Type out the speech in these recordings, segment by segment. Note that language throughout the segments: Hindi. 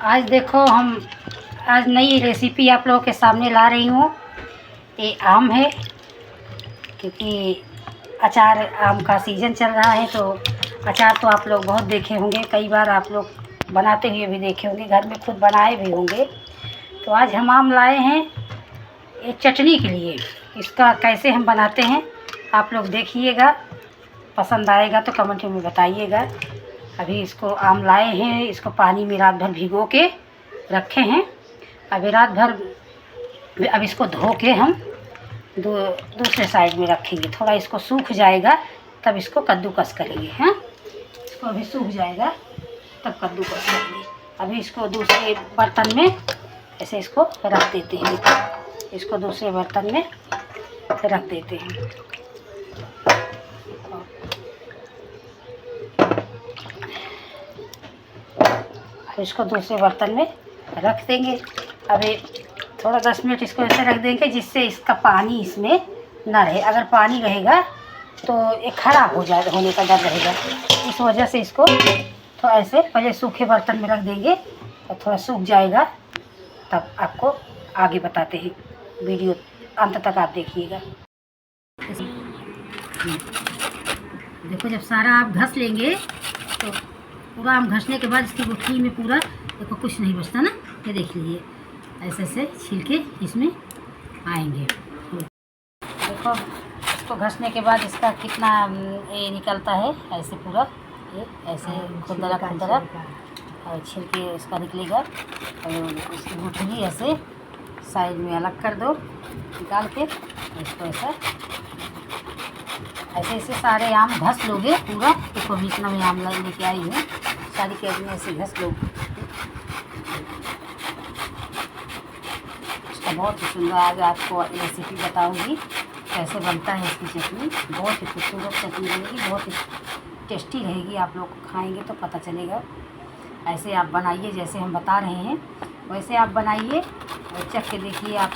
आज देखो आज नई रेसिपी आप लोगों के सामने ला रही हूँ। ये आम है, क्योंकि अचार आम का सीज़न चल रहा है, तो अचार तो आप लोग बहुत देखे होंगे, कई बार आप लोग बनाते हुए भी देखे होंगे, घर में खुद बनाए भी होंगे। तो आज हम आम लाए हैं एक चटनी के लिए। इसका कैसे हम बनाते हैं आप लोग देखिएगा, पसंद आएगा तो कमेंट में बताइएगा। अभी इसको आम लाए हैं, इसको पानी में रात भर भिगो के रखे हैं। अभी रात भर अब इसको धो के हम दूसरे साइड में रखेंगे। थोड़ा इसको सूख जाएगा तब इसको कद्दूकस करेंगे। हैं, इसको अभी सूख जाएगा तब कद्दूकस करेंगे। अभी इसको दूसरे बर्तन में ऐसे इसको रख देते हैं। इसको दूसरे बर्तन में रख देते हैं। इसको दूसरे बर्तन में रख देंगे। अभी थोड़ा 10 मिनट इसको ऐसे रख देंगे जिससे इसका पानी इसमें ना रहे। अगर पानी रहेगा तो ये खराब हो जाएगा, होने का डर रहेगा। इस वजह से इसको थोड़ा ऐसे पहले सूखे बर्तन में रख देंगे और थोड़ा सूख जाएगा तब आपको आगे बताते हैं। वीडियो अंत तक आप देखिएगा। देखो, जब सारा आप घस लेंगे तो पूरा आम घसने के बाद इसकी गुठली में पूरा देखो कुछ नहीं बचता ना। ये देख लीजिए, ऐसे ऐसे छिलके इसमें आएंगे। देखो, इसको घसने के बाद इसका कितना ये निकलता है। ऐसे पूरा ये ऐसे खुरदरा खुरदरा और छिलके इसका निकलेगा। और इसकी गुठली ऐसे साइड में अलग कर दो निकाल के। इसको ऐसा ऐसे ऐसे सारे आम घस लोगे पूरा। देखो, जितना मैं आम लेके आई हूँ सारी कैद में ऐसे घस लोगे। इसका बहुत ही सुंदर आज आपको रेसिपी बताऊंगी कैसे बनता है इसकी चटनी। बहुत ही खूबसूरत चटनी बनेगी, बहुत ही टेस्टी रहेगी। आप लोग खाएंगे तो पता चलेगा। ऐसे आप बनाइए, जैसे हम बता रहे हैं वैसे आप बनाइए और चख के देखिए। आप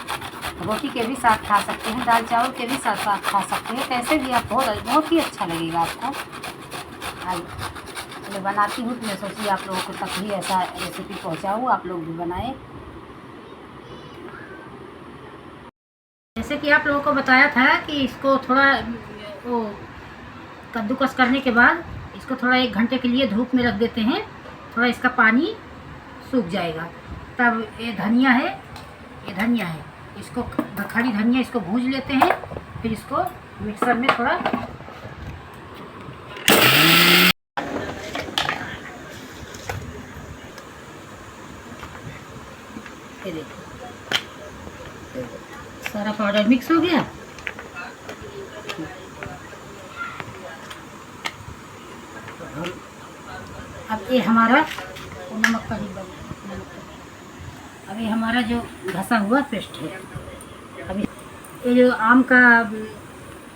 रोटी के भी साथ खा सकते हैं, दाल चावल के भी साथ साथ खा सकते हैं। कैसे भी आप बहुत ही अच्छा लगेगा आपको। आज मैं बनाती हूँ तो मैं सोची आप लोगों को तक भी ऐसा रेसिपी पहुँचाऊँ, आप लोग भी बनाएं। जैसे कि आप लोगों को बताया था कि इसको थोड़ा वो कद्दूकस करने के बाद इसको थोड़ा 1 घंटे के लिए धूप में रख देते हैं। थोड़ा इसका पानी सूख जाएगा तब ये धनिया है, इसको खड़ी धनिया इसको भून लेते हैं। फिर इसको मिक्सर में थोड़ा ये देखो सारा पाउडर मिक्स हो गया। अब ये हमारा नमक का डिब्बा, अब ये हमारा जो घसा हुआ पेस्ट है। अभी ये जो आम का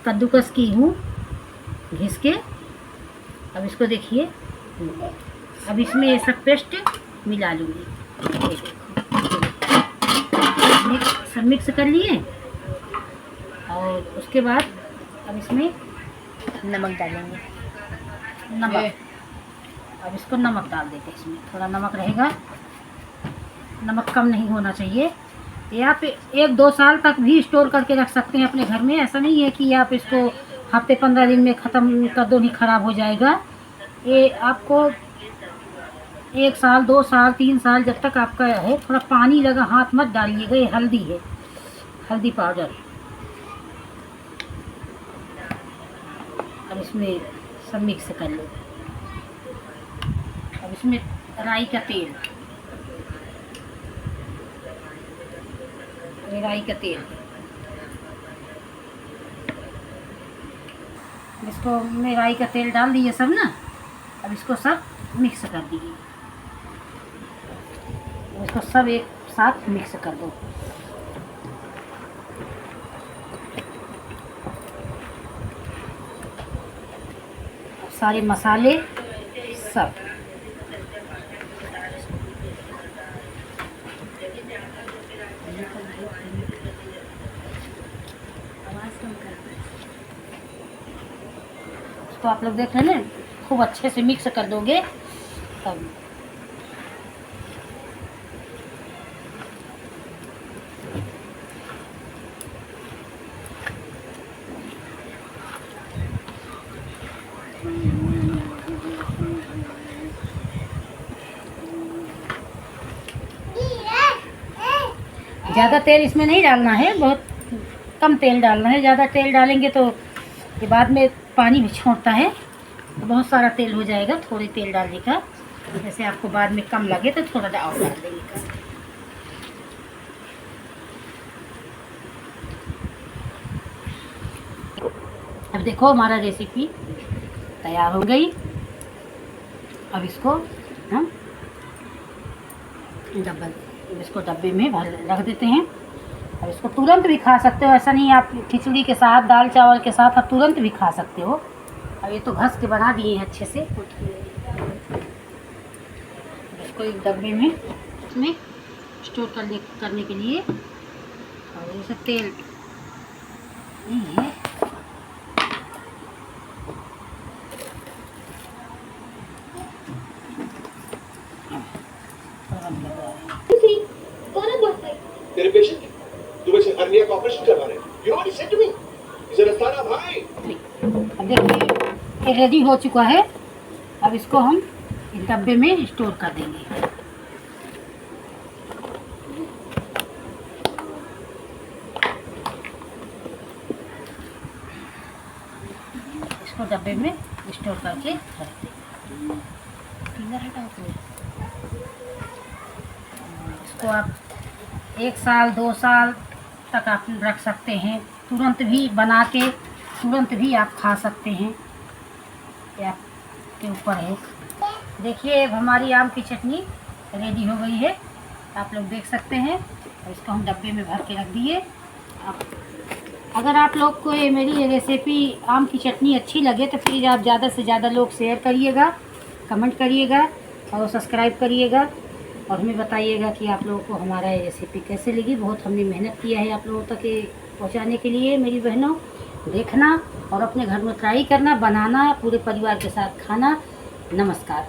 कद्दूकस की हूँ घिस के, अब इसको देखिए। अब इसमें ये सब पेस्ट मिला लूँगी। सब मिक्स कर लिए और उसके बाद अब इसमें नमक डालेंगे। नमक, अब इसको नमक डाल देते हैं। इसमें थोड़ा नमक रहेगा, नमक कम नहीं होना चाहिए। ये आप 1-2 साल तक भी स्टोर करके रख सकते हैं अपने घर में। ऐसा नहीं है कि आप इसको हफ्ते 15 दिन में ख़त्म कर दो नहीं ख़राब हो जाएगा। ये आपको 1 साल 2 साल 3 साल जब तक आपका है। थोड़ा पानी लगा हाथ मत डालिएगा। ये हल्दी है, हल्दी पाउडर। अब इसमें सब मिक्स कर लो। अब इसमें राई का तेल, राई का तेल इसको मैं राई का तेल डाल दिए सब ना। अब इसको सब मिक्स कर दीजिए। इसको सब एक साथ मिक्स कर दो। सारे मसाले सब तो आप लोग देख रहे हैं ना, खूब अच्छे से मिक्स कर दोगे तब ज़्यादा तेल इसमें नहीं डालना है, बहुत कम तेल डालना है। ज़्यादा तेल डालेंगे तो ये बाद में पानी भी छोड़ता है, तो बहुत सारा तेल हो जाएगा। थोड़े तेल डालने का, जैसे आपको बाद में कम लगे तो थोड़ा और डाल देने का। अब देखो हमारा रेसिपी तैयार हो गई। अब इसको हम डब्बे में भर रख देते हैं। अब इसको तुरंत भी खा सकते हो, ऐसा नहीं आप खिचड़ी के साथ, दाल चावल के साथ आप तुरंत भी खा सकते हो। अब ये तो घस के बना दिए हैं अच्छे से। इसको एक डब्बे में इसमें स्टोर करने के लिए, और जैसे तेल नहीं है, तेरे पेशेंट तू वैसे हर्निया का ऑपरेशन करवा रहे हैं। You know what he said to me, इसे रस्ताना भाई। अब देखिए ये रेडी हो चुका है। अब इसको हम इस डब्बे में स्टोर कर देंगे। इसको डब्बे में स्टोर करके रख देंगे। इसको आप 1 साल 2 साल तक आप रख सकते हैं। तुरंत भी बना के तुरंत भी आप खा सकते हैं, ये आपके ऊपर है। देखिए अब हमारी आम की चटनी रेडी हो गई है, आप लोग देख सकते हैं। और इसको हम डब्बे में भर के रख दिए। अब अगर आप लोग को ये मेरी रेसिपी आम की चटनी अच्छी लगे तो प्लीज़ आप ज़्यादा से ज़्यादा लोग शेयर करिएगा, कमेंट करिएगा और सब्सक्राइब करिएगा, और हमें बताइएगा कि आप लोगों को हमारा ये रेसिपी कैसे लगी। बहुत हमने मेहनत किया है आप लोगों तक ये पहुंचाने के लिए। मेरी बहनों, देखना और अपने घर में ट्राई करना, बनाना, पूरे परिवार के साथ खाना। नमस्कार।